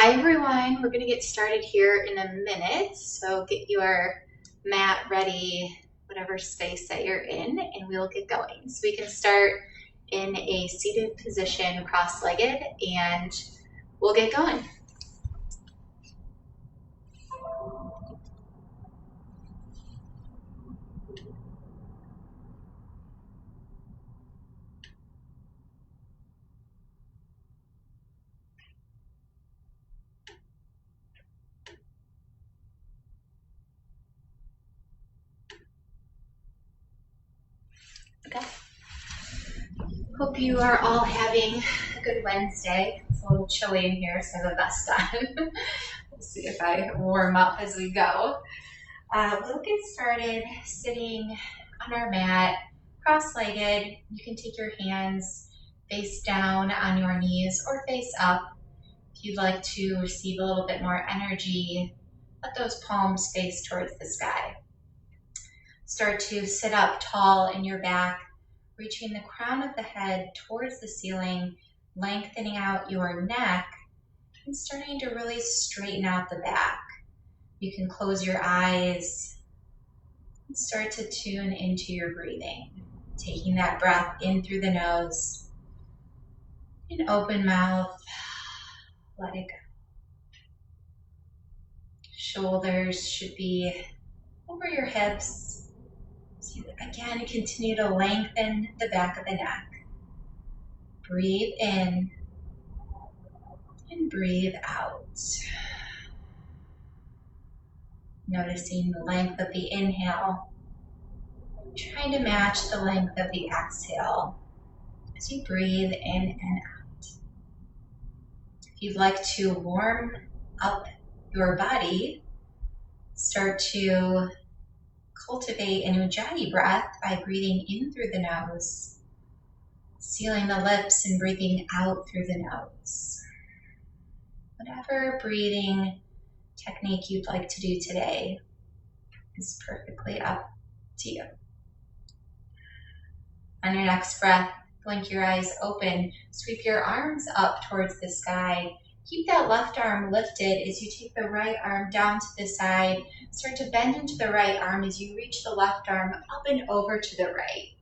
Hi everyone, we're going to get started here in a minute, so get your mat ready, whatever space that you're in, and we'll get going. So we can start in a seated position, cross-legged, and we'll get going. Okay. Hope you are all having a good Wednesday. It's a little chilly in here, so I have a vest on. We'll see if I warm up as we go. We'll get started sitting on our mat, cross-legged. You can take your hands face down on your knees or face up. If you'd like to receive a little bit more energy, let those palms face towards the sky. Start to sit up tall in your back, reaching the crown of the head towards the ceiling, lengthening out your neck, and starting to really straighten out the back. You can close your eyes and start to tune into your breathing. Taking that breath in through the nose, an open mouth, let it go. Shoulders should be over your hips. So again, continue to lengthen the back of the neck. Breathe in and breathe out. Noticing the length of the inhale, trying to match the length of the exhale as you breathe in and out. If you'd like to warm up your body, start to cultivate an Ujjayi breath by breathing in through the nose, sealing the lips and breathing out through the nose. Whatever breathing technique you'd like to do today is perfectly up to you. On your next breath, blink your eyes open, sweep your arms up towards the sky. Keep that left arm lifted as you take the right arm down to the side. Start to bend into the right arm as you reach the left arm up and over to the right.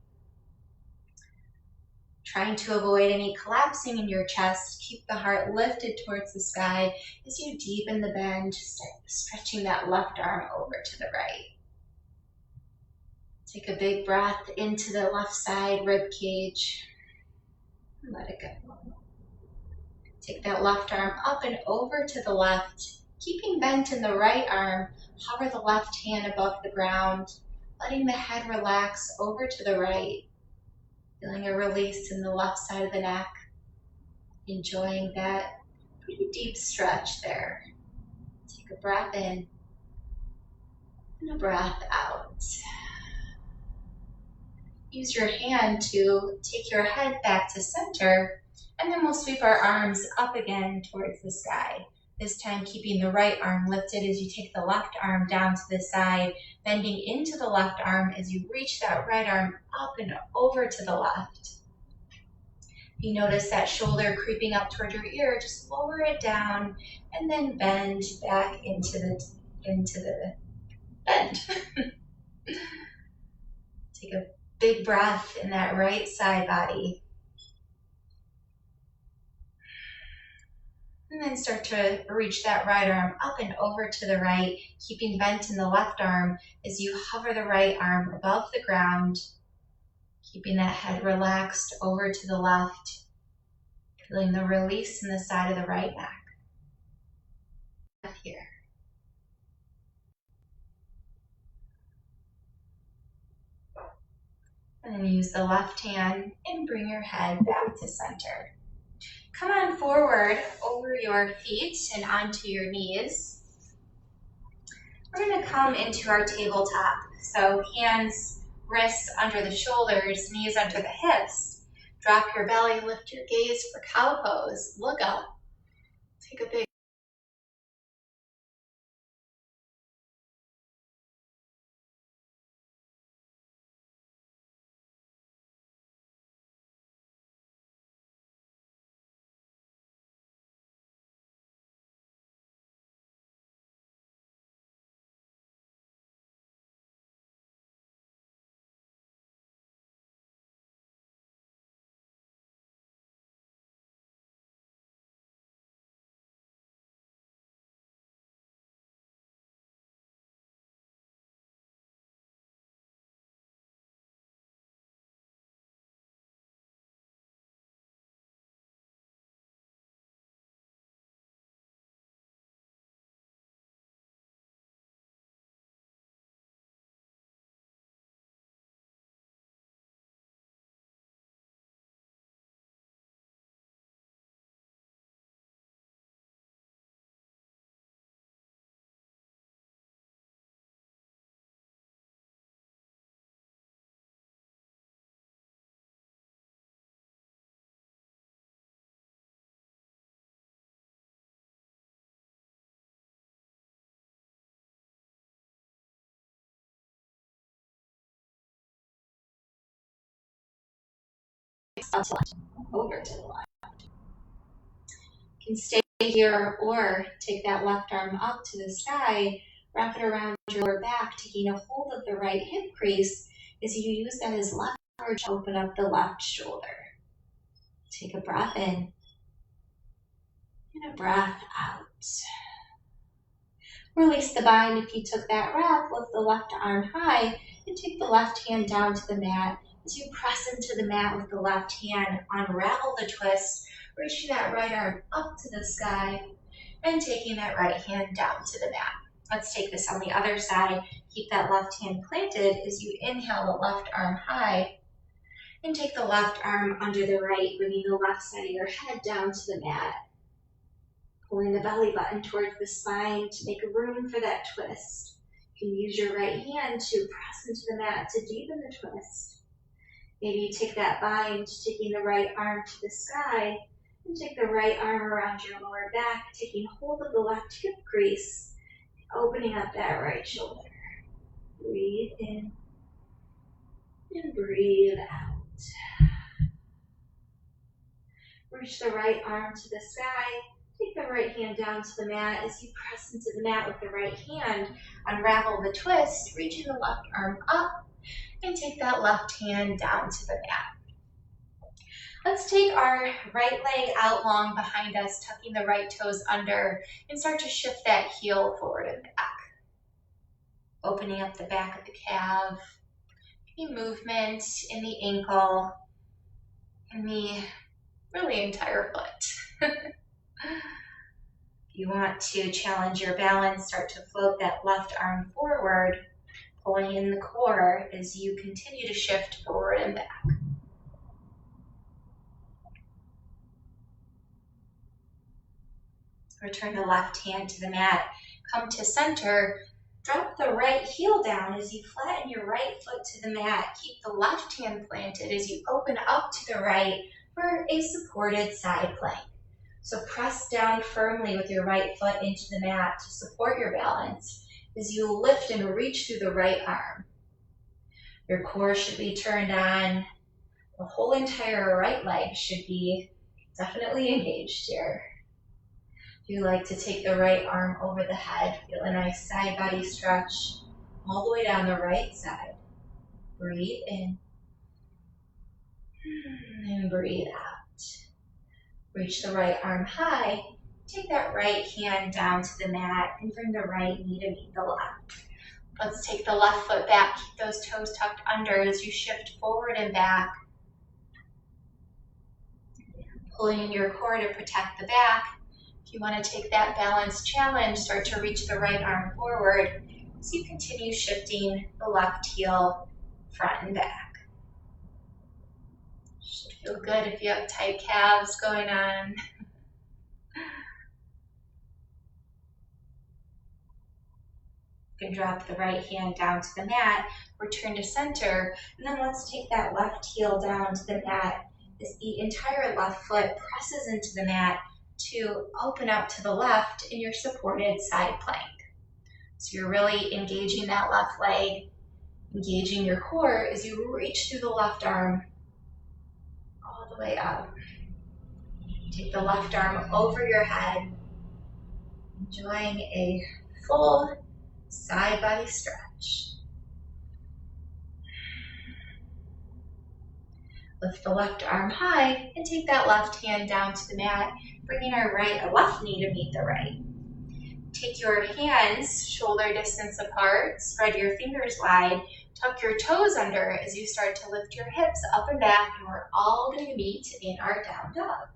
Trying to avoid any collapsing in your chest, keep the heart lifted towards the sky as you deepen the bend, start stretching that left arm over to the right. Take a big breath into the left side rib cage and let it go. Take that left arm up and over to the left, keeping bent in the right arm. Hover the left hand above the ground, letting the head relax over to the right. Feeling a release in the left side of the neck. Enjoying that pretty deep stretch there. Take a breath in and a breath out. Use your hand to take your head back to center, and then we'll sweep our arms up again towards the sky. This time keeping the right arm lifted as you take the left arm down to the side, bending into the left arm as you reach that right arm up and over to the left. If you notice that shoulder creeping up toward your ear, just lower it down and then bend back into the bend. Take a big breath in that right side body. And then start to reach that right arm up and over to the right, keeping bent in the left arm as you hover the right arm above the ground, keeping that head relaxed over to the left, feeling the release in the side of the right neck. Here. And then use the left hand and bring your head back to center. Come on forward over your feet and onto your knees. We're going to come into our tabletop. So hands, wrists under the shoulders, knees under the hips. Drop your belly, lift your gaze for cow pose. Look up. Take a big over to the left. You can stay here or take that left arm up to the sky, wrap it around your lower back, taking a hold of the right hip crease as you use that as leverage to open up the left shoulder. Take a breath in and a breath out. Release the bind if you took that wrap. Lift the left arm high and take the left hand down to the mat. As you press into the mat with the left hand, unravel the twist, reaching that right arm up to the sky and taking that right hand down to the mat. Let's take this on the other side. Keep that left hand planted as you inhale the left arm high and take the left arm under the right, bringing the left side of your head down to the mat. Pulling the belly button towards the spine to make room for that twist. You can use your right hand to press into the mat to deepen the twist. Maybe you take that bind, taking the right arm to the sky, and take the right arm around your lower back, taking hold of the left hip crease, opening up that right shoulder. Breathe in and breathe out. Reach the right arm to the sky. Take the right hand down to the mat. As you press into the mat with the right hand, unravel the twist, reaching the left arm up, and take that left hand down to the mat. Let's take our right leg out long behind us, tucking the right toes under, and start to shift that heel forward and back. Opening up the back of the calf, any movement in the ankle, and the really entire foot. If you want to challenge your balance, start to float that left arm forward, pulling in the core as you continue to shift forward and back. Return the left hand to the mat. Come to center. Drop the right heel down as you flatten your right foot to the mat. Keep the left hand planted as you open up to the right for a supported side plank. So press down firmly with your right foot into the mat to support your balance as you lift and reach through the right arm. Your core should be turned on. The whole entire right leg should be definitely engaged here. If you like to take the right arm over the head, feel a nice side body stretch all the way down the right side. Breathe in and breathe out. Reach the right arm high. Take that right hand down to the mat and bring the right knee to meet the left. Let's take the left foot back. Keep those toes tucked under as you shift forward and back. Pulling in your core to protect the back. If you want to take that balance challenge, start to reach the right arm forward as you continue shifting the left heel front and back. Should feel good if you have tight calves going on. You can drop the right hand down to the mat, return to center, and then let's take that left heel down to the mat as the entire left foot presses into the mat to open up to the left in your supported side plank. So you're really engaging that left leg, engaging your core as you reach through the left arm all the way up. Take the left arm over your head, enjoying a full side body stretch. Lift the left arm high and take that left hand down to the mat, bringing our left knee to meet the right. Take your hands shoulder distance apart, spread your fingers wide, tuck your toes under as you start to lift your hips up and back, and we're all going to meet in our down dog.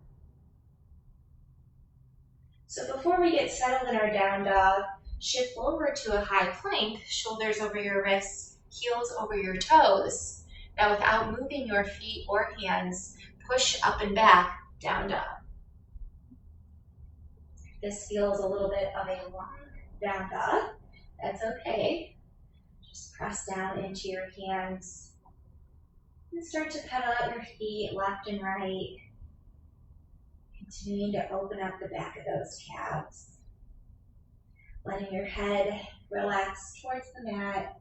So before we get settled in our down dog, shift forward to a high plank, shoulders over your wrists, heels over your toes. Now without moving your feet or hands, push up and back, down dog. This feels a little bit of a long down dog. That's okay. Just press down into your hands and start to pedal out your feet left and right. Continuing to open up the back of those calves. Letting your head relax towards the mat.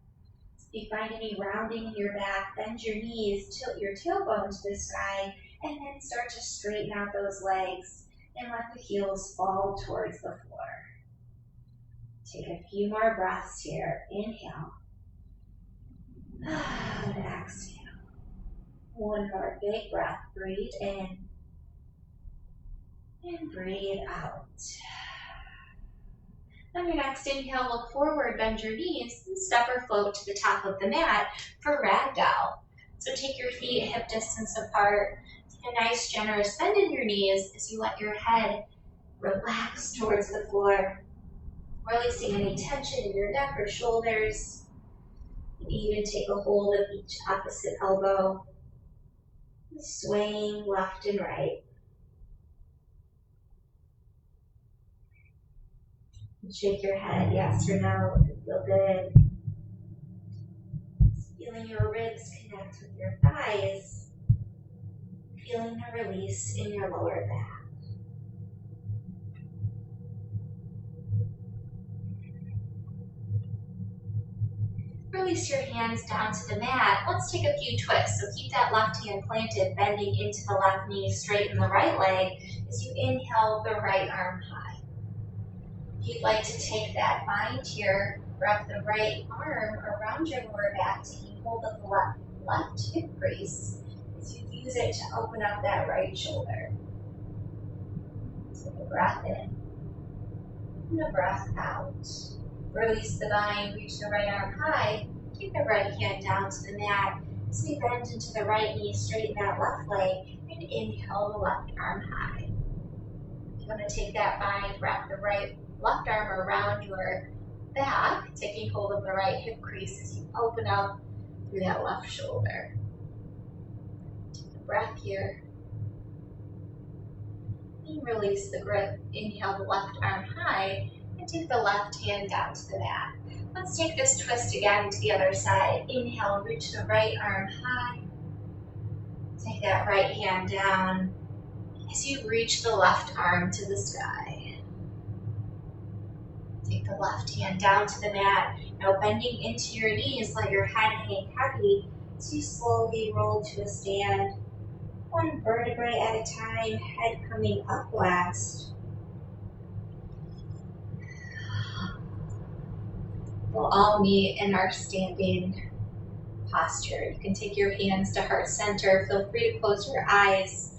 If you find any rounding in your back, bend your knees, tilt your tailbone to the side, And then start to straighten out those legs and let the heels fall towards the floor. Take a few more breaths here. Inhale. And exhale. One more big breath. Breathe in. And breathe out. On your next inhale, look forward, bend your knees, and step or float to the top of the mat for ragdoll. So take your feet hip distance apart. Take a nice generous bend in your knees as you let your head relax towards the floor, releasing any tension in your neck or shoulders. Even take a hold of each opposite elbow, swaying left and right. Shake your head, yes or no, if you feel good. Feeling your ribs connect with your thighs. Feeling the release in your lower back. Release your hands down to the mat. Let's take a few twists. So keep that left hand planted, bending into the left knee, straighten the right leg as you inhale the right arm high. If you'd like to take that bind here, wrap the right arm around your lower back, taking hold of the left hip crease as you use it to open up that right shoulder. Take a breath in and a breath out. Release the bind, reach the right arm high, keep the right hand down to the mat. As we bend into the right knee, straighten that left leg, and inhale the left arm high. If you want to take that bind, wrap the left arm around your back, taking hold of the right hip crease as you open up through that left shoulder. Take a breath here. And release the grip. Inhale the left arm high, and take the left hand down to the mat. Let's take this twist again to the other side. Inhale, reach the right arm high. Take that right hand down as you reach the left arm to the sky. Take the left hand down to the mat. Now bending into your knees, let your head hang heavy as you slowly roll to a stand. One vertebrae at a time, head coming up last. We'll all meet in our standing posture. You can take your hands to heart center. Feel free to close your eyes.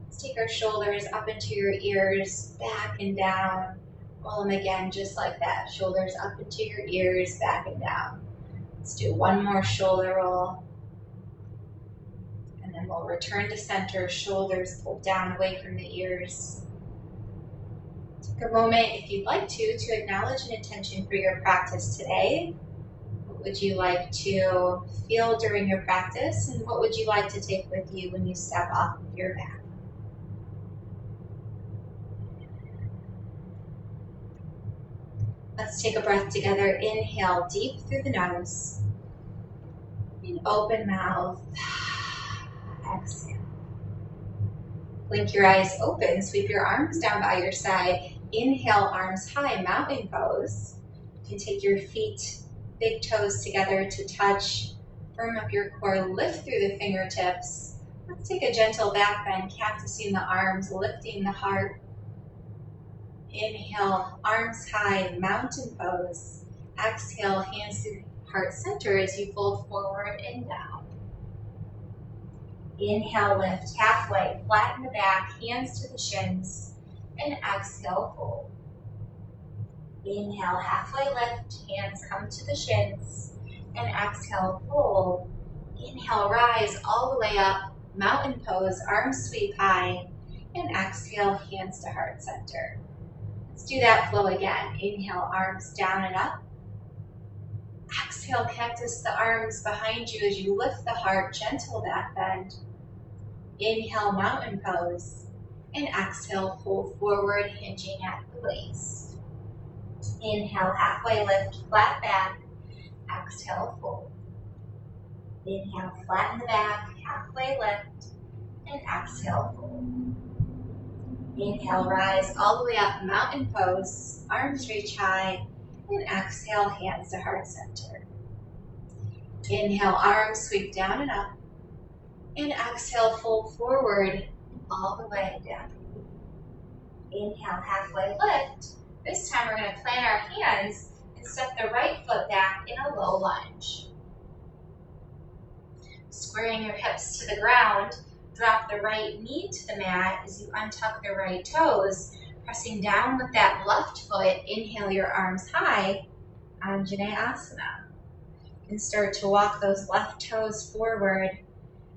Let's take our shoulders up into your ears, back and down. Roll them again, just like that. Shoulders up into your ears, back and down. Let's do one more shoulder roll. And then we'll return to center, shoulders pulled down away from the ears. Take a moment, if you'd like to acknowledge an intention for your practice today. What would you like to feel during your practice, and what would you like to take with you when you step off of your mat? Let's take a breath together. Inhale deep through the nose. And open mouth. Exhale. Blink your eyes open. Sweep your arms down by your side. Inhale, arms high, mountain pose. You can take your feet, big toes together to touch. Firm up your core, lift through the fingertips. Let's take a gentle back bend, cactusing the arms, lifting the heart. Inhale, arms high, mountain pose. Exhale, hands to heart center as you fold forward and down. Inhale, lift halfway, flatten the back, hands to the shins. And exhale, fold. Inhale, halfway lift, hands come to the shins. And exhale, fold. Inhale, rise all the way up, mountain pose, arms sweep high. And exhale, hands to heart center. Let's do that flow again. Inhale, arms down and up. Exhale, cactus the arms behind you as you lift the heart, gentle back bend. Inhale, mountain pose. And exhale, fold forward, hinging at the waist. Inhale, halfway lift, flat back. Exhale, fold. Inhale, flatten the back, halfway lift. And exhale, fold. Inhale, rise all the way up, mountain pose. Arms reach high. And exhale, hands to heart center. Inhale, arms sweep down and up. And exhale, fold forward all the way down. Inhale, halfway lift. This time we're going to plant our hands and step the right foot back in a low lunge. Squaring your hips to the ground, drop the right knee to the mat as you untuck the right toes, pressing down with that left foot. Inhale your arms high, Anjaneyasana. And start to walk those left toes forward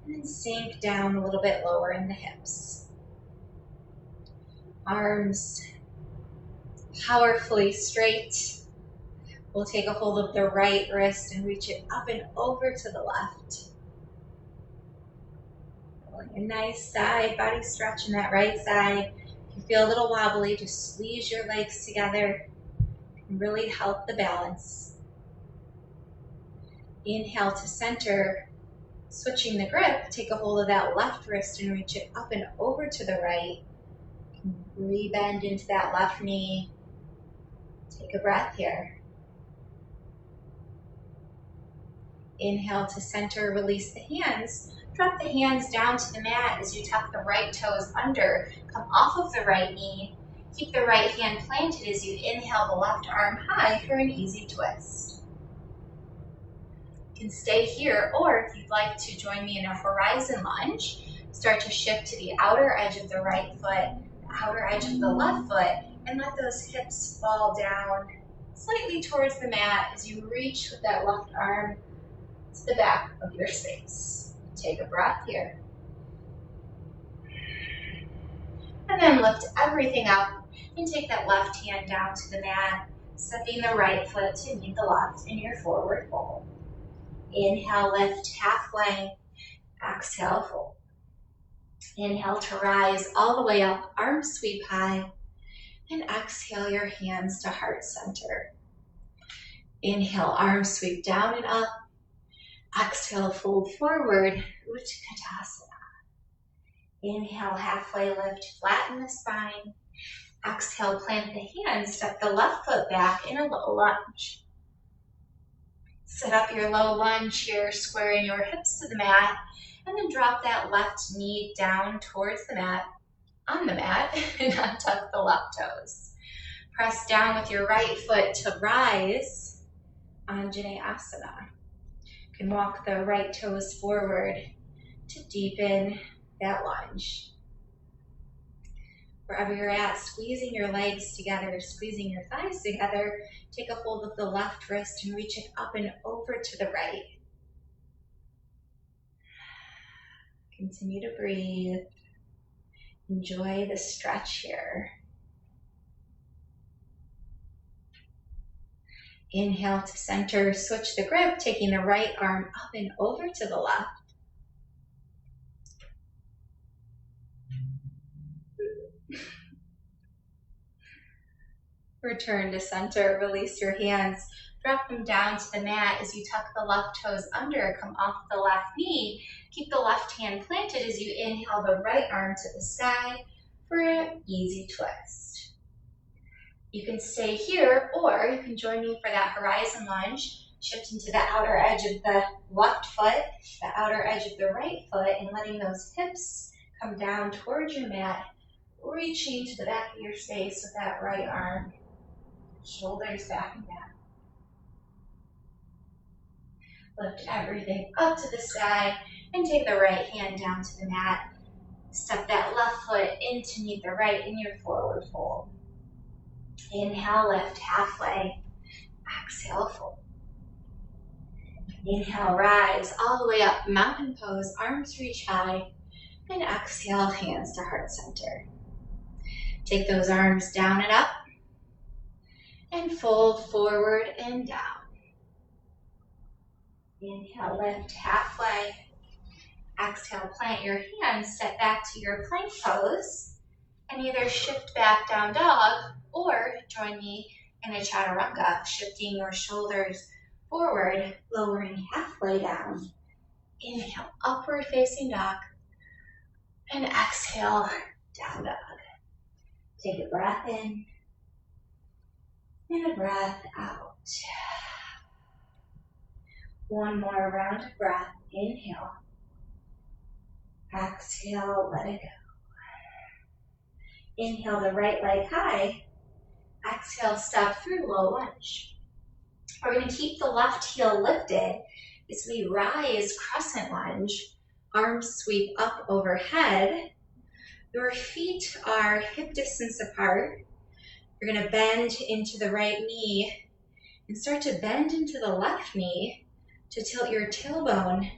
and then sink down a little bit lower in the hips. Arms powerfully straight. We'll take a hold of the right wrist and reach it up and over to the left. A nice side body stretch in that right side. If you feel a little wobbly, just squeeze your legs together and really help the balance. Inhale to center, switching the grip, take a hold of that left wrist and reach it up and over to the right. Rebend into that left knee. Take a breath here. Inhale to center, release the hands. Drop the hands down to the mat as you tuck the right toes under. Come off of the right knee. Keep the right hand planted as you inhale the left arm high for an easy twist. You can stay here, or if you'd like to join me in a horizon lunge, start to shift to the outer edge of the right foot, the outer edge of the left foot, and let those hips fall down slightly towards the mat as you reach with that left arm to the back of your space. Take a breath here. And then lift everything up and take that left hand down to the mat, stepping the right foot to meet the left in your forward fold. Inhale, lift halfway. Exhale, fold. Inhale to rise all the way up, arms sweep high. And exhale your hands to heart center. Inhale, arms sweep down and up. Exhale, fold forward, Utkatasana. Inhale, halfway lift, flatten the spine. Exhale, plant the hands, step the left foot back in a low lunge. Set up your low lunge here, squaring your hips to the mat, and then drop that left knee down towards the mat, on the mat, and untuck the left toes. Press down with your right foot to rise, Anjaneyasana. You can walk the right toes forward to deepen that lunge. Wherever you're at, squeezing your legs together, squeezing your thighs together, take a hold of the left wrist and reach it up and over to the right. Continue to breathe. Enjoy the stretch here. Inhale to center, switch the grip, taking the right arm up and over to the left. Return to center, release your hands, drop them down to the mat as you tuck the left toes under, come off the left knee, keep the left hand planted as you inhale the right arm to the sky for an easy twist. You can stay here, or you can join me for that horizon lunge, shift into the outer edge of the left foot, the outer edge of the right foot, and letting those hips come down towards your mat, reaching to the back of your space with that right arm. Shoulders back and down. Lift everything up to the sky and take the right hand down to the mat. Step that left foot in to meet the right in your forward fold. Inhale, lift halfway. Exhale, fold. Inhale, rise all the way up, mountain pose, arms reach high. And exhale, hands to heart center. Take those arms down and up. And fold forward and down. Inhale, lift halfway. Exhale, plant your hands, step back to your plank pose, and either shift back down dog or join me in a chaturanga, shifting your shoulders forward, lowering halfway down. Inhale, upward facing dog, and exhale, down dog. Take a breath in. And a breath out. One more round of breath. Inhale. Exhale, let it go. Inhale the right leg high. Exhale, step through low lunge. We're going to keep the left heel lifted as we rise crescent lunge. Arms sweep up overhead. Your feet are hip distance apart. You're going to bend into the right knee and start to bend into the left knee to tilt your tailbone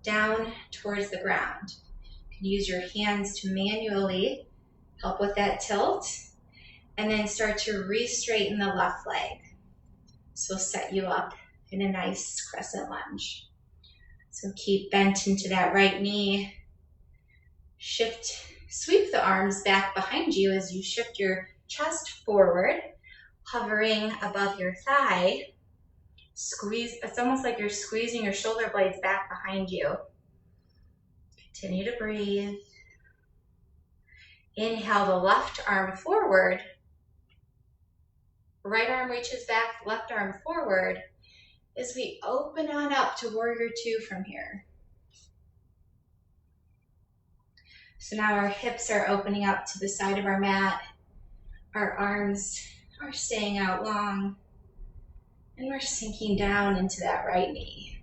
down towards the ground. You can use your hands to manually help with that tilt, and then start to re-straighten the left leg. So set you up in a nice crescent lunge. So keep bent into that right knee. Sweep the arms back behind you as you shift your chest forward, hovering above your thigh. Squeeze, it's almost like you're squeezing your shoulder blades back behind you. Continue to breathe. Inhale the left arm forward. Right arm reaches back, left arm forward as we open on up to warrior two from here. So now our hips are opening up to the side of our mat. Our arms are staying out long. And we're sinking down into that right knee.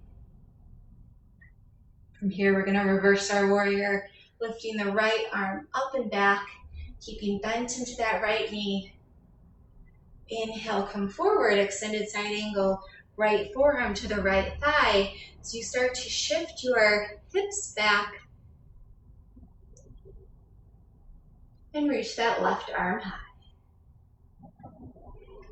From here, we're going to reverse our warrior, lifting the right arm up and back, keeping bent into that right knee. Inhale, come forward, extended side angle, right forearm to the right thigh. As you start to shift your hips back and reach that left arm high.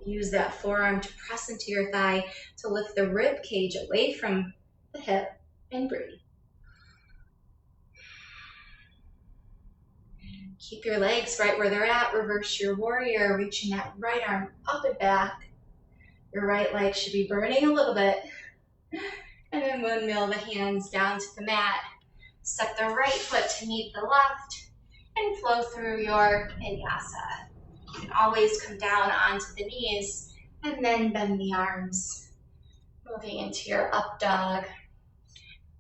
Use that forearm to press into your thigh to lift the rib cage away from the hip and breathe. Keep your legs right where they're at. Reverse your warrior, reaching that right arm up and back. Your right leg should be burning a little bit. And then windmill the hands down to the mat. Step the right foot to meet the left and flow through your vinyasa. You can always come down onto the knees and then bend the arms, moving into your up dog,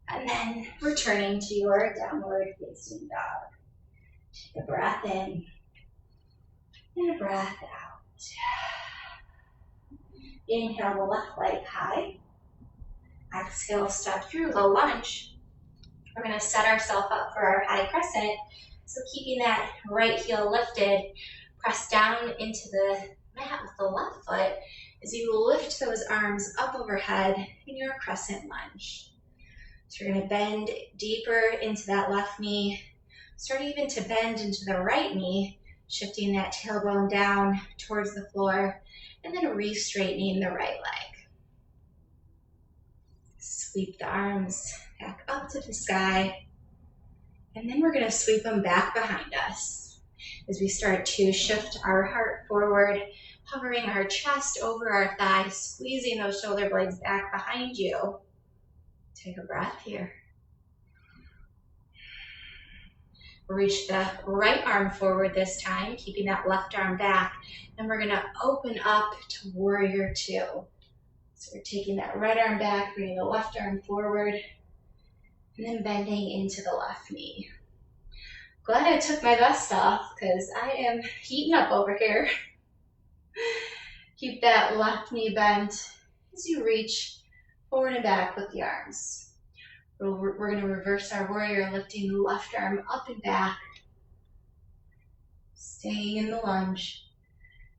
and then returning to your downward facing dog. Take a breath in and a breath out. Inhale the left leg high. Exhale, step through low lunge. We're going to set ourselves up for our high crescent. So keeping that right heel lifted, press down into the mat with the left foot as you lift those arms up overhead in your crescent lunge. So you're going to bend deeper into that left knee, start even to bend into the right knee, shifting that tailbone down towards the floor, and then re-straightening the right leg. Sweep the arms back up to the sky, and then we're going to sweep them back behind us. As we start to shift our heart forward, hovering our chest over our thighs, squeezing those shoulder blades back behind you. Take a breath here. Reach the right arm forward this time, keeping that left arm back. And we're going to open up to warrior two. So we're taking that right arm back, bringing the left arm forward, and then bending into the left knee. Glad I took my vest off because I am heating up over here. Keep that left knee bent as you reach forward and back with the arms. We're going to reverse our warrior, lifting the left arm up and back. Staying in the lunge.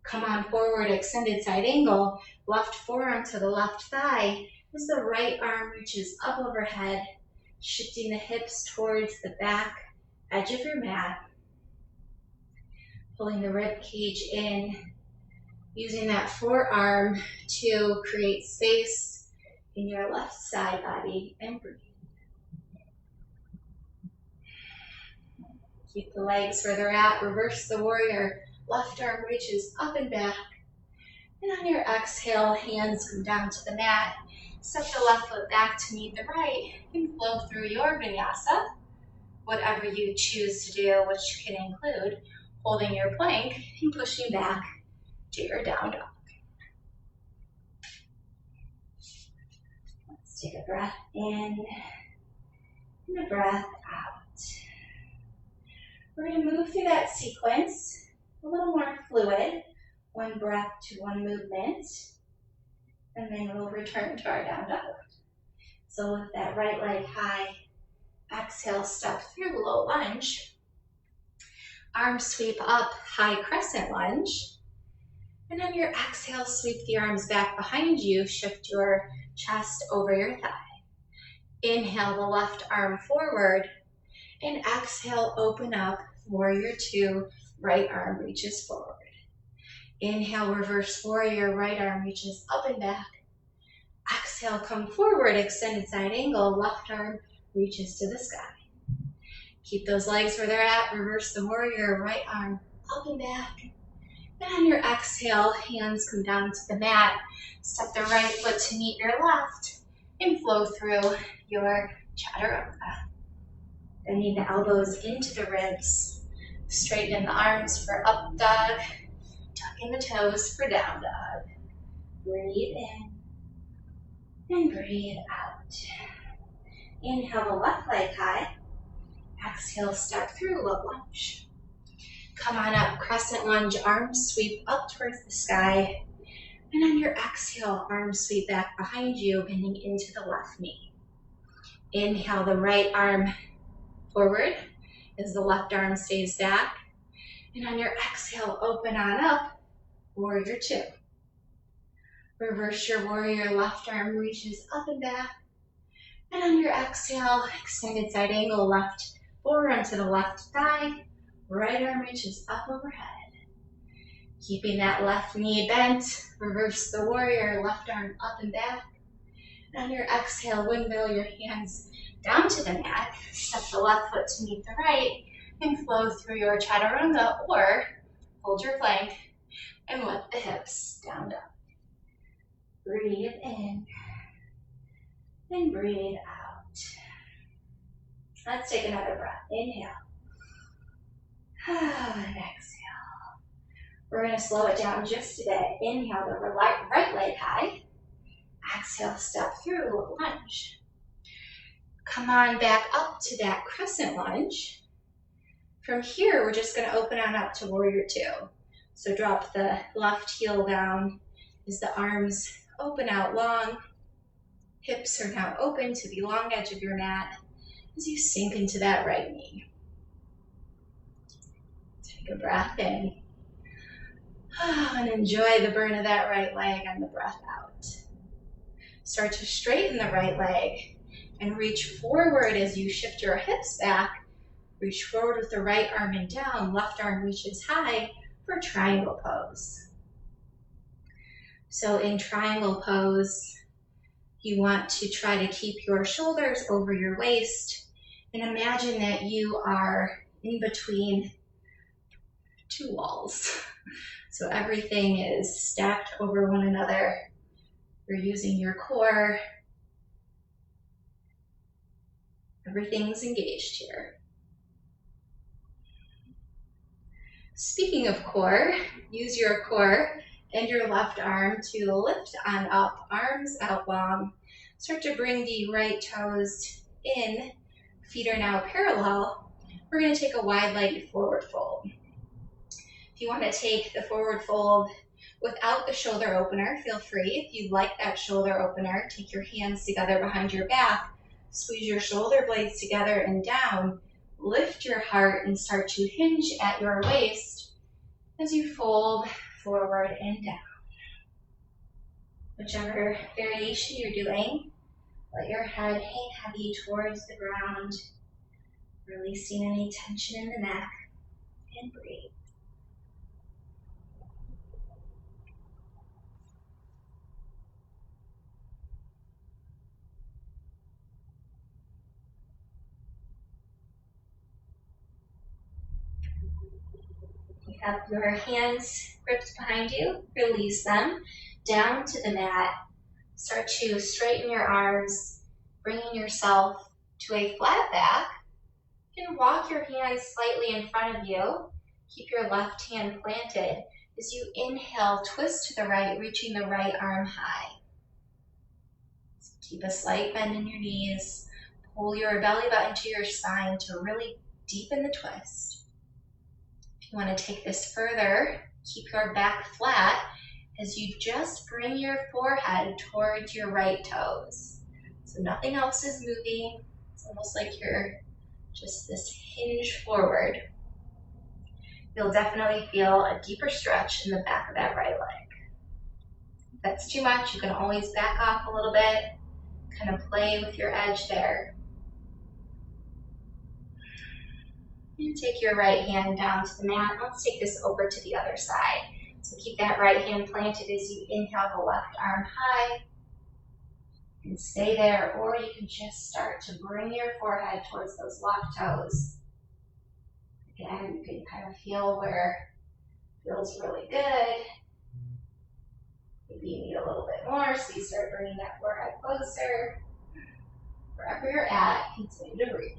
Come on forward, extended side angle. Left forearm to the left thigh as the right arm reaches up overhead, shifting the hips towards the back edge of your mat, pulling the rib cage in, using that forearm to create space in your left side body, and breathe. Keep the legs where they're at, reverse the warrior, left arm reaches up and back, and on your exhale, hands come down to the mat, step the left foot back to meet the right, and flow through your vinyasa. Whatever you choose to do, which can include holding your plank and pushing back to your down dog. Let's take a breath in and a breath out. We're going to move through that sequence a little more fluid, one breath to one movement, and then we'll return to our down dog. So lift that right leg high, exhale, step through, low lunge. Arms sweep up, high crescent lunge. And on your exhale, sweep the arms back behind you, shift your chest over your thigh. Inhale the left arm forward, and exhale, open up, warrior two, right arm reaches forward. Inhale, reverse warrior, right arm reaches up and back. Exhale, come forward, extended side angle, left arm reaches to the sky. Keep those legs where they're at, reverse the warrior, right arm up and back. And on your exhale, hands come down to the mat. Step the right foot to meet your left and flow through your chaturanga. Bending the elbows into the ribs. Straighten the arms for up dog. Tucking the toes for down dog. Breathe in and breathe out. Inhale the left leg high. Exhale, step through, low lunge. Come on up, crescent lunge, arms sweep up towards the sky. And on your exhale, arms sweep back behind you, bending into the left knee. Inhale the right arm forward as the left arm stays back. And on your exhale, open on up, warrior two. Reverse your warrior, left arm reaches up and back. And on your exhale, extended side angle, left forearm to the left thigh, right arm reaches up overhead. Keeping that left knee bent, reverse the warrior, left arm up and back. And on your exhale, windmill your hands down to the mat, step the left foot to meet the right, and flow through your chaturanga, or hold your plank and lift the hips down dog. Breathe in and breathe out. Let's take another breath. Inhale. And exhale. We're going to slow it down just a bit. Inhale the right leg high. Exhale, step through, low lunge. Come on back up to that crescent lunge. From here, we're just going to open on up to warrior two. So drop the left heel down as the arms open out long. Hips are now open to the long edge of your mat as you sink into that right knee. Take a breath in. And enjoy the burn of that right leg on the breath out. Start to straighten the right leg and reach forward as you shift your hips back. Reach forward with the right arm and down. Left arm reaches high for triangle pose. So in triangle pose, you want to try to keep your shoulders over your waist and imagine that you are in between two walls. So everything is stacked over one another. You're using your core. Everything's engaged here. Speaking of core, use your core and your left arm to lift on up, arms out long. Start to bring the right toes in. Feet are now parallel. We're going to take a wide-legged forward fold. If you want to take the forward fold without the shoulder opener, feel free. If you like that shoulder opener, take your hands together behind your back, squeeze your shoulder blades together and down, lift your heart and start to hinge at your waist as you fold forward and down. Whichever variation you're doing, let your head hang heavy towards the ground, releasing any tension in the neck, and breathe. You have your hands gripped behind you, release them down to the mat. Start to straighten your arms, bringing yourself to a flat back. You can walk your hands slightly in front of you. Keep your left hand planted. As you inhale, twist to the right, reaching the right arm high. Keep a slight bend in your knees. Pull your belly button to your spine to really deepen the twist. If you want to take this further, keep your back flat as you just bring your forehead towards your right toes. So nothing else is moving. It's almost like you're just this hinge forward. You'll definitely feel a deeper stretch in the back of that right leg. If that's too much, you can always back off a little bit, kind of play with your edge there. And take your right hand down to the mat. Let's take this over to the other side. So keep that right hand planted as you inhale the left arm high. And stay there, or you can just start to bring your forehead towards those locked toes. Again, you can kind of feel where it feels really good. Maybe you need a little bit more, so you start bringing that forehead closer. Wherever you're at, continue to breathe.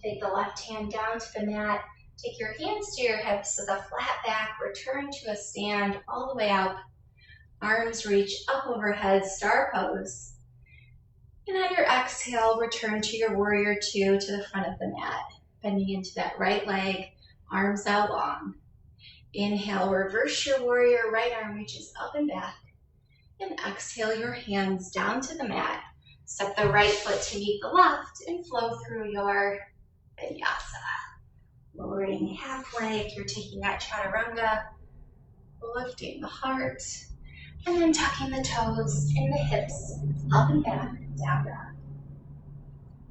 Take the left hand down to the mat. Take your hands to your hips with a flat back. Return to a stand all the way up. Arms reach up overhead, star pose. And on your exhale, return to your warrior two to the front of the mat. Bending into that right leg, arms out long. Inhale, reverse your warrior, right arm reaches up and back. And exhale your hands down to the mat. Step the right foot to meet the left and flow through your vinyasa. Lowering halfway if you're taking that chaturanga. Lifting the heart. And then tucking the toes in the hips, up and back, down dog.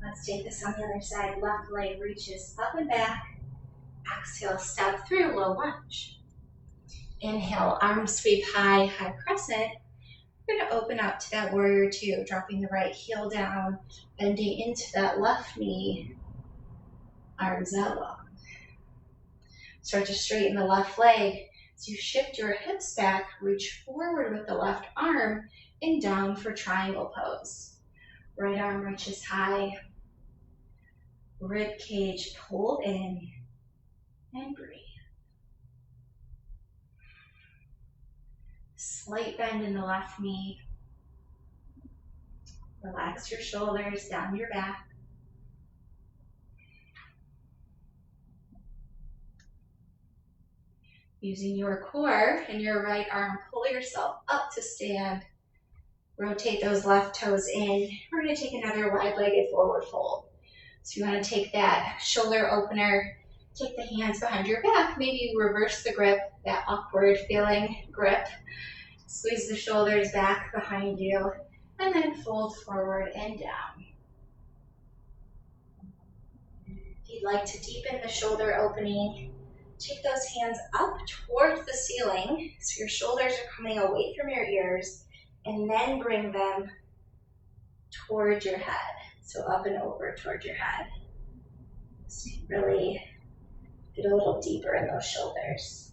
Let's take this on the other side. Left leg reaches up and back. Exhale, step through, low lunge. Inhale, arms sweep high, high crescent. We're going to open up to that warrior two, dropping the right heel down, bending into that left knee, arms out long. Start to straighten the left leg. As you shift your hips back, reach forward with the left arm and down for triangle pose. Right arm reaches high. Rib cage pulled in and breathe. Slight bend in the left knee. Relax your shoulders down your back. Using your core and your right arm, pull yourself up to stand. Rotate those left toes in. We're going to take another wide-legged forward fold. So you want to take that shoulder opener, take the hands behind your back. Maybe you reverse the grip, that upward feeling grip. Squeeze the shoulders back behind you, and then fold forward and down. If you'd like to deepen the shoulder opening, take those hands up towards the ceiling so your shoulders are coming away from your ears, and then bring them towards your head. So up and over towards your head. So you really get a little deeper in those shoulders.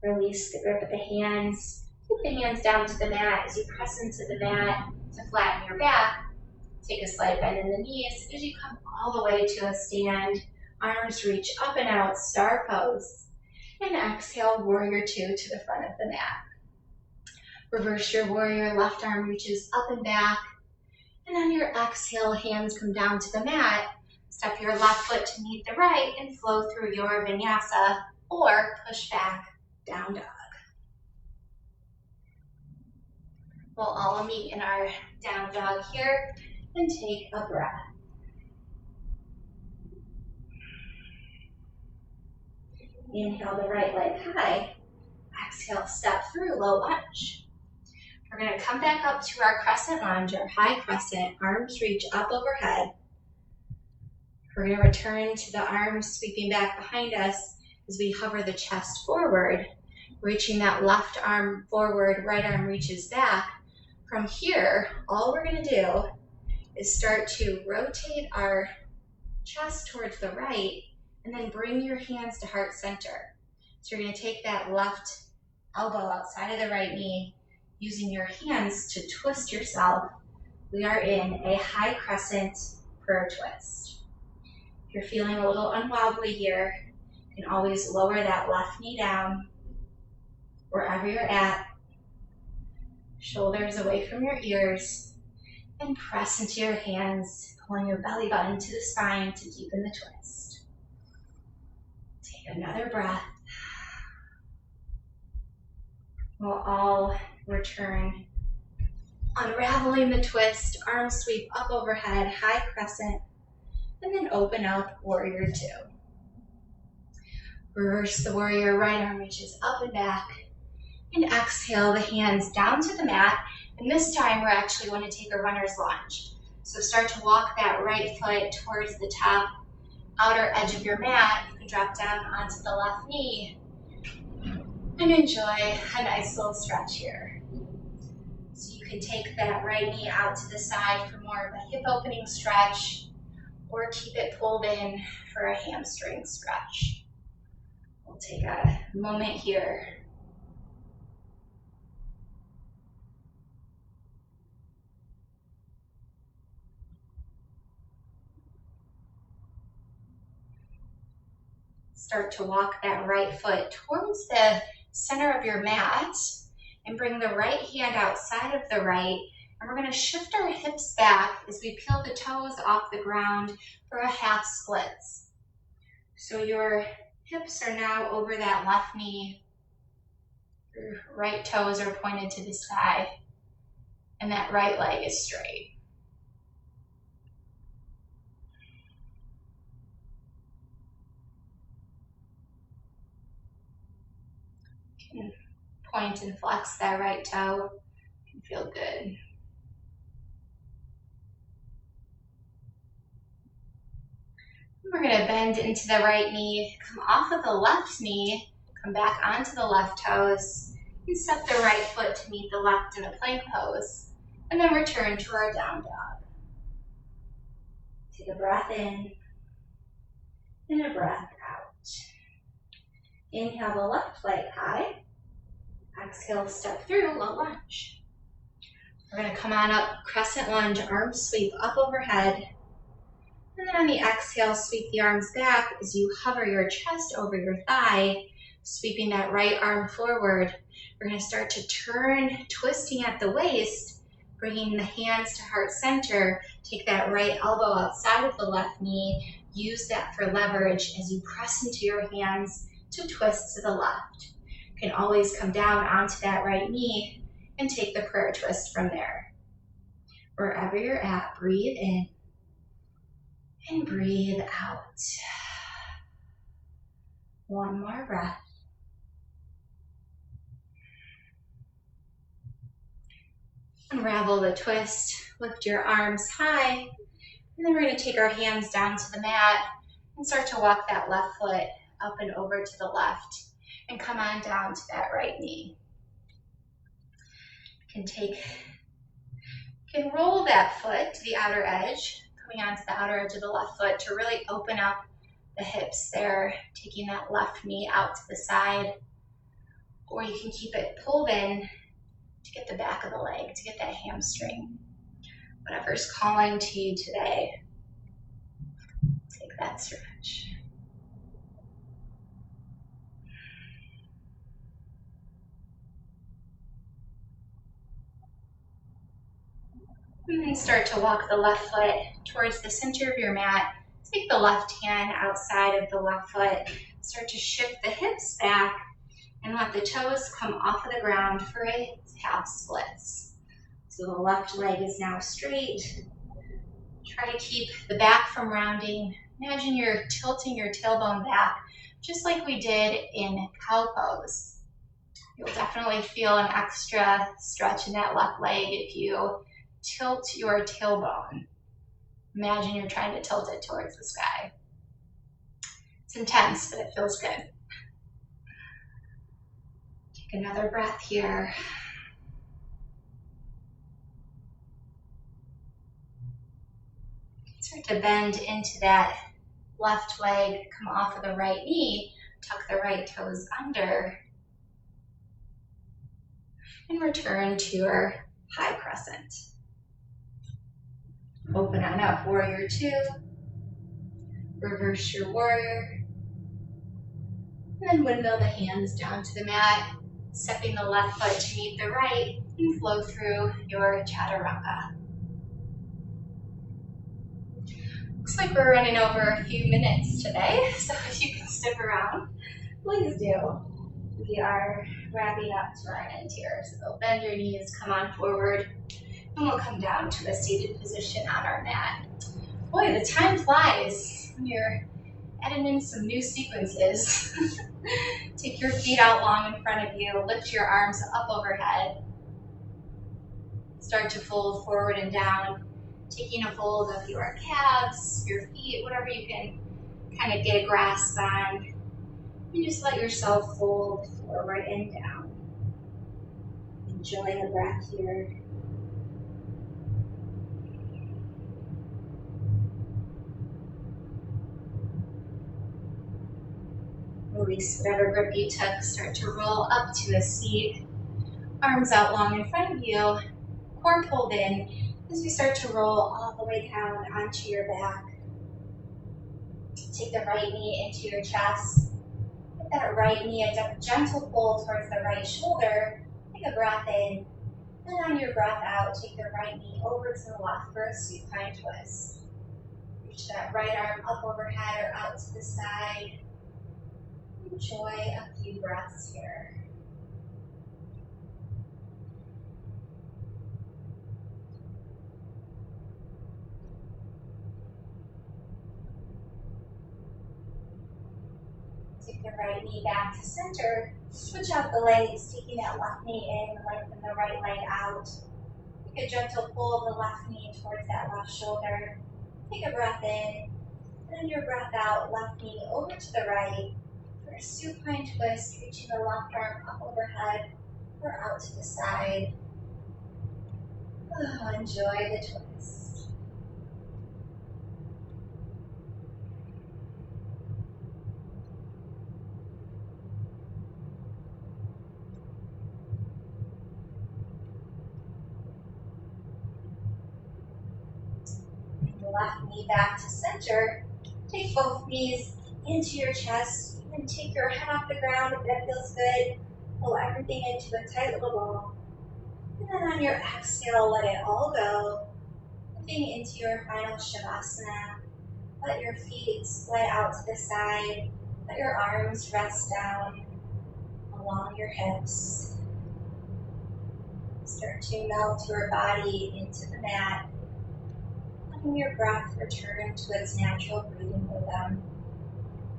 Release the grip of the hands. Take the hands down to the mat as you press into the mat to flatten your back. Take a slight bend in the knees as you come all the way to a stand. Arms reach up and out, star pose. And exhale, warrior two to the front of the mat. Reverse your warrior, left arm reaches up and back. And on your exhale, hands come down to the mat. Step your left foot to meet the right and flow through your vinyasa, or push back, down dog. We'll all meet in our down dog here and take a breath. Inhale the right leg high. Exhale, step through, low lunge. We're going to come back up to our crescent lunge, our high crescent. Arms reach up overhead. We're going to return to the arms sweeping back behind us as we hover the chest forward, reaching that left arm forward, right arm reaches back. From here, all we're going to do is start to rotate our chest towards the right and then bring your hands to heart center. So you're going to take that left elbow outside of the right knee, using your hands to twist yourself. We are in a high crescent prayer twist. If you're feeling a little unwobbly here, you can always lower that left knee down. Wherever you're at, shoulders away from your ears, and press into your hands, pulling your belly button to the spine to deepen the twist. Take another breath. We'll all return, unraveling the twist, arms sweep up overhead, high crescent, and then open up, warrior two. Reverse the warrior, right arm reaches up and back, and exhale the hands down to the mat. And this time we're actually going to take a runner's lunge. So start to walk that right foot towards the top outer edge of your mat. You can drop down onto the left knee and enjoy a nice little stretch here. So you can take that right knee out to the side for more of a hip opening stretch, or keep it pulled in for a hamstring stretch. We'll take a moment here. Start to walk that right foot towards the center of your mat and bring the right hand outside of the right. And we're going to shift our hips back as we peel the toes off the ground for a half splits. So your hips are now over that left knee. Your right toes are pointed to the sky, and that right leg is straight. You can point and flex that right toe. It can feel good. We're going to bend into the right knee, come off of the left knee, come back onto the left toes, and step the right foot to meet the left in a plank pose, and then return to our down dog. Take a breath in and a breath out. Inhale the left leg high. Exhale, step through, low lunge. We're going to come on up, crescent lunge, arms sweep up overhead. And then on the exhale, sweep the arms back as you hover your chest over your thigh, sweeping that right arm forward. We're going to start to turn, twisting at the waist, bringing the hands to heart center. Take that right elbow outside of the left knee. Use that for leverage as you press into your hands to twist to the left. You can always come down onto that right knee and take the prayer twist from there. Wherever you're at, breathe in. And breathe out. One more breath. Unravel the twist, lift your arms high, and then we're going to take our hands down to the mat and start to walk that left foot up and over to the left and come on down to that right knee. You can roll that foot to the outer edge, coming onto the outer edge of the left foot to really open up the hips there, taking that left knee out to the side, or you can keep it pulled in to get the back of the leg, to get that hamstring. Whatever's calling to you today, take that stretch. And then start to walk the left foot towards the center of your mat. Take the left hand outside of the left foot. Start to shift the hips back and let the toes come off of the ground for a half splits. So the left leg is now straight. Try to keep the back from rounding. Imagine you're tilting your tailbone back, just like we did in cow pose. You'll definitely feel an extra stretch in that left leg if you tilt your tailbone. Imagine you're trying to tilt it towards the sky. It's intense, but it feels good. Take another breath here. Start to bend into that left leg, come off of the right knee, tuck the right toes under, and return to your high crescent. Open on up, warrior two. Reverse your warrior. And then windmill the hands down to the mat. Stepping the left foot to meet the right and flow through your chaturanga. Looks like we're running over a few minutes today, so if you can stick around, please do. We are wrapping up to our end here, so bend your knees, come on forward, and we'll come down to a seated position on our mat. Boy, the time flies when you're adding in some new sequences. Take your feet out long in front of you, lift your arms up overhead. Start to fold forward and down, taking a hold of your calves, your feet, whatever you can kind of get a grasp on. And just let yourself fold forward and down. Enjoy the breath here. Release whatever grip you took. Start to roll up to a seat. Arms out long in front of you. Core pulled in as we start to roll all the way down onto your back. Take the right knee into your chest. With that right knee, a gentle pull towards the right shoulder. Take a breath in. And on your breath out, take the right knee over to the left for a supine twist. Reach that right arm up overhead or out to the side. Enjoy a few breaths here. Take the right knee back to center. Switch out the legs, taking that left knee in, lengthen the right leg out. Take a gentle pull of the left knee towards that left shoulder. Take a breath in, and on your breath out, left knee over to the right for a supine twist, reaching the left arm up overhead or out to the side. Oh, enjoy the twist. Left knee back to center. Take both knees into your chest and take your head off the ground if that feels good. Pull everything into a tight little ball. And then on your exhale, let it all go. Moving into your final Shavasana. Let your feet spread out to the side. Let your arms rest down along your hips. Start to melt your body into the mat. Letting your breath return to its natural breathing rhythm,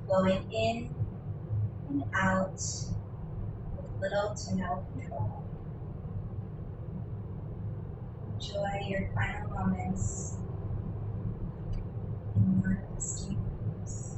flowing in and out with little to no control. Enjoy your final moments in your resting place.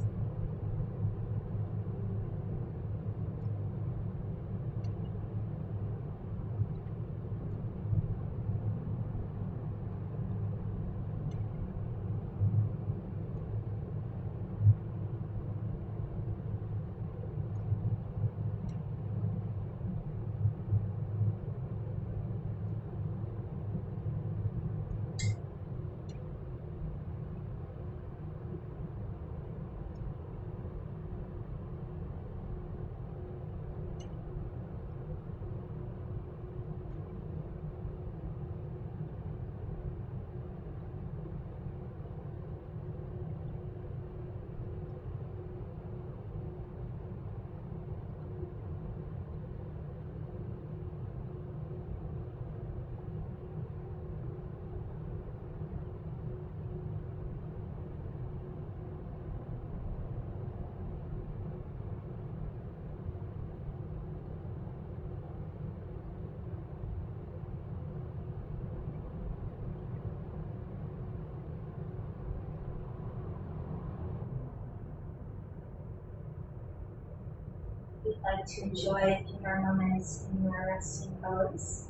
If you'd like to enjoy a few more moments in your resting pose,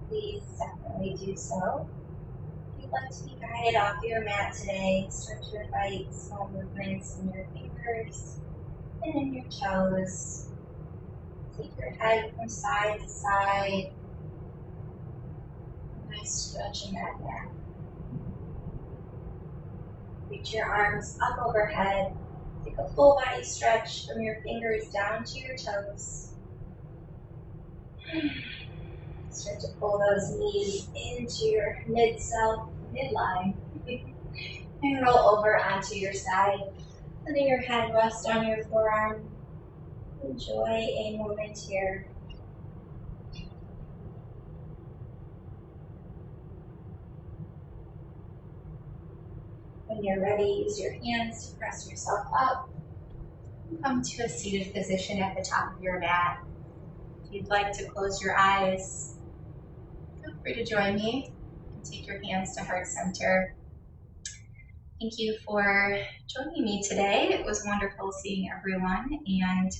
please definitely do so. If you'd like to be guided off your mat today, start to invite small movements in your fingers and in your toes. Take your head from side to side. Nice stretch in that neck. Reach your arms up overhead. Take a full body stretch from your fingers down to your toes. Start to pull those knees into your midline. And roll over onto your side. Letting your head rest on your forearm. Enjoy a moment here. When you're ready, use your hands to press yourself up. Come to a seated position at the top of your mat. If you'd like to close your eyes, feel free to join me and take your hands to heart center. Thank you for joining me today. It was wonderful seeing everyone and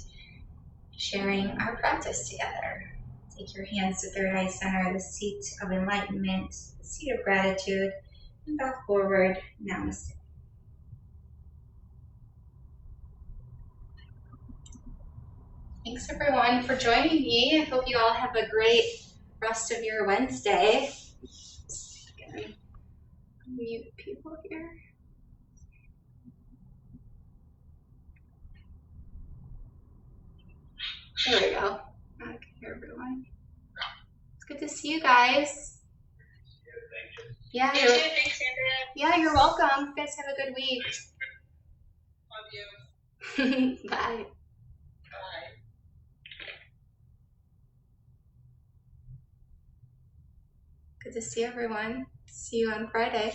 sharing our practice together. Take your hands to third eye center, the seat of enlightenment, the seat of gratitude, and bow forward. Namaste. Thanks everyone for joining me. I hope you all have a great rest of your Wednesday. Just gonna mute people here. There we go. Okay, everyone. It's good to see you guys. Yeah, Thanks, Andrea. you're welcome. You guys have a good week. Love you. Bye. Bye. Good to see everyone. See you on Friday.